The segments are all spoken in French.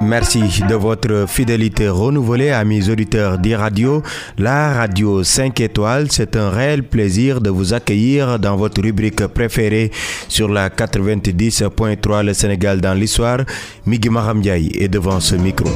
Merci de votre fidélité renouvelée, amis auditeurs d'e-radio. La radio 5 étoiles, c'est un réel plaisir de vous accueillir dans votre rubrique préférée sur la 90.3 Le Sénégal dans l'histoire. Migui Maham Ndiaye est devant ce micro.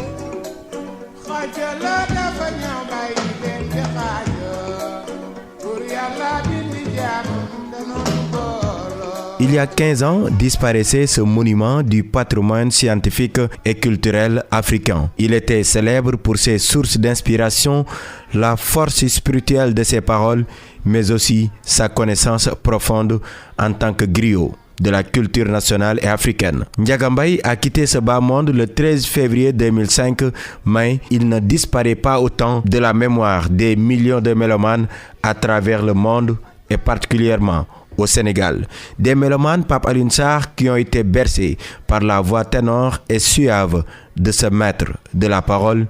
Il y a 15 ans, disparaissait ce monument du patrimoine scientifique et culturel africain. Il était célèbre pour ses sources d'inspiration, la force spirituelle de ses paroles, mais aussi sa connaissance profonde en tant que griot de la culture nationale et africaine. Ndiaga Mbaye a quitté ce bas monde le 13 février 2005, mais il ne disparaît pas autant de la mémoire des millions de mélomanes à travers le monde et particulièrement au Sénégal. Des mélomanes Pape Alioune Sarr qui ont été bercés par la voix ténor et suave de ce maître de la parole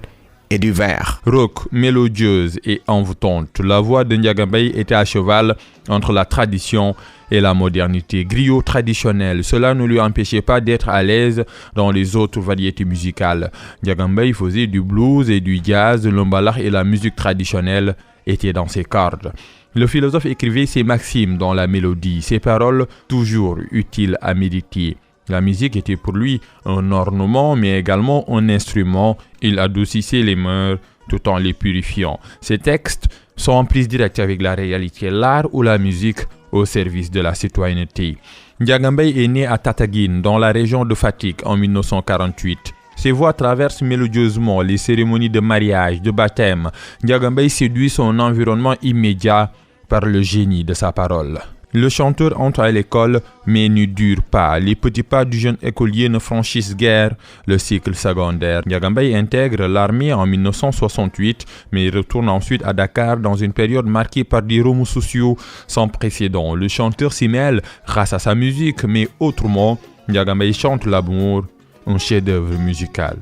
et du vers. Rauque, mélodieuse et envoûtante, la voix de Ndiaga Mbaye était à cheval entre la tradition et la modernité. Griot traditionnel, cela ne lui empêchait pas d'être à l'aise dans les autres variétés musicales. Ndiaga Mbaye faisait du blues et du jazz, le mbalax et la musique traditionnelle étaient dans ses cordes. Le philosophe écrivait ses maximes dans la mélodie, ses paroles toujours utiles à méditer. La musique était pour lui un ornement, mais également un instrument. Il adoucissait les mœurs tout en les purifiant. Ses textes sont en prise directe avec la réalité, l'art ou la musique au service de la citoyenneté. Ndiaga Mbaye est né à Tataguine, dans la région de Fatick, en 1948. Ses voix traversent mélodieusement les cérémonies de mariage, de baptême. Ndiaga Mbaye séduit son environnement immédiat par le génie de sa parole. Le chanteur entre à l'école, mais ne dure pas. Les petits pas du jeune écolier ne franchissent guère le cycle secondaire. Ndiaga Mbaye intègre l'armée en 1968, mais il retourne ensuite à Dakar dans une période marquée par des remous sociaux sans précédent. Le chanteur s'y mêle grâce à sa musique, mais autrement, Ndiaga Mbaye chante l'amour, un chef-d'œuvre musical.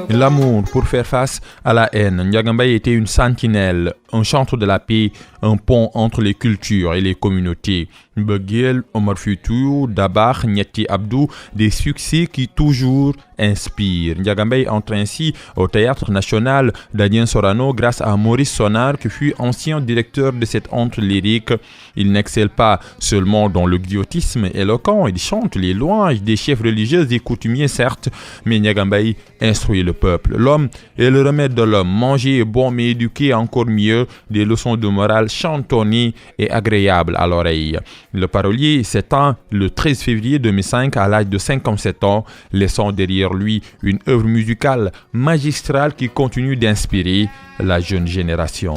L'amour pour faire face à la haine. Ndiaga Mbaye était une sentinelle, un chantre de la paix, un pont entre les cultures et les communautés. Mbëggeel, Omar Foutiyou, Dabakh, Nieti Abdou, des succès qui toujours inspirent. Ndiaga Mbaye entre ainsi au Théâtre National d'Adrien Sorano grâce à Maurice Sonnar qui fut ancien directeur de cette honte lyrique. Il n'excelle pas seulement dans le griotisme éloquent, il chante les louanges des chefs religieux et coutumiers certes, mais Ndiaga Mbaye instruit le peuple. L'homme est le remède de l'homme. Manger est bon mais éduquer encore mieux. Des leçons de morale chantonnées et agréables à l'oreille. Le parolier s'éteint le 13 février 2005 à l'âge de 57 ans, laissant derrière lui une œuvre musicale magistrale qui continue d'inspirer la jeune génération.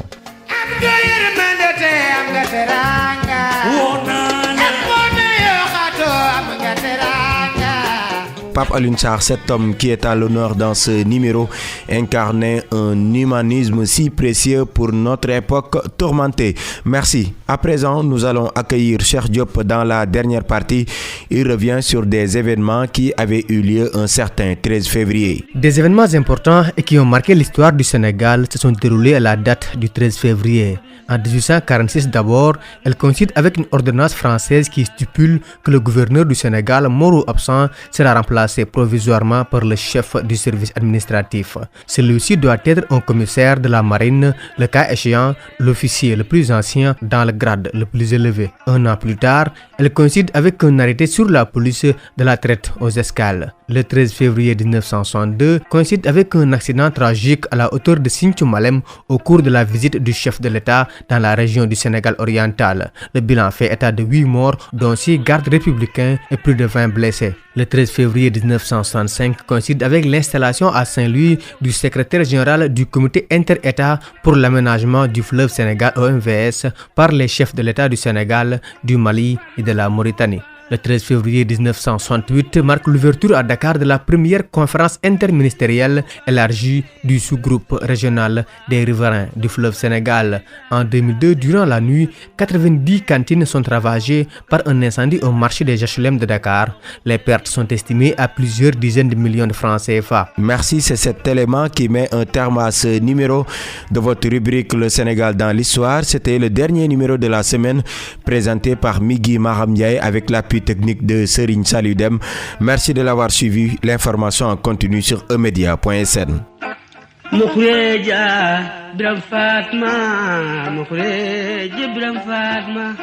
Pape Alioune Sarr, cet homme qui est à l'honneur dans ce numéro, incarnait un humanisme si précieux pour notre époque tourmentée. Merci. À présent, nous allons accueillir Cheikh Diop dans la dernière partie. Il revient sur des événements qui avaient eu lieu un certain 13 février. Des événements importants et qui ont marqué l'histoire du Sénégal se sont déroulés à la date du 13 février. En 1846 d'abord, elle coïncide avec une ordonnance française qui stipule que le gouverneur du Sénégal, mort ou absent, sera remplacé provisoirement par le chef du service administratif. Celui-ci doit être un commissaire de la marine, le cas échéant, l'officier le plus ancien dans le grade le plus élevé. Un an plus tard, elle coïncide avec un arrêté sur la police de la traite aux escales. Le 13 février 1962 coïncide avec un accident tragique à la hauteur de Sinthiou Malem au cours de la visite du chef de l'État dans la région du Sénégal oriental. Le bilan fait état de 8 morts, dont 6 gardes républicains et plus de 20 blessés. Le 13 février 1965 coïncide avec l'installation à Saint-Louis du secrétaire général du comité inter-État pour l'aménagement du fleuve Sénégal OMVS par les chefs de l'État du Sénégal, du Mali et de la Mauritanie. Le 13 février 1968 marque l'ouverture à Dakar de la première conférence interministérielle élargie du sous-groupe régional des riverains du fleuve Sénégal. En 2002, durant la nuit, 90 cantines sont ravagées par un incendie au marché des HLM de Dakar. Les pertes sont estimées à plusieurs dizaines de millions de francs CFA. Merci, c'est cet élément qui met un terme à ce numéro de votre rubrique Le Sénégal dans l'histoire. C'était le dernier numéro de la semaine présenté par Migui Maram Ndiaye avec l'appui technique de Serigne Saludem. Merci de l'avoir suivi. L'information en continu sur emedia.sn. Mukhreja Biram Fatma, Mukhreja Biram Fatma.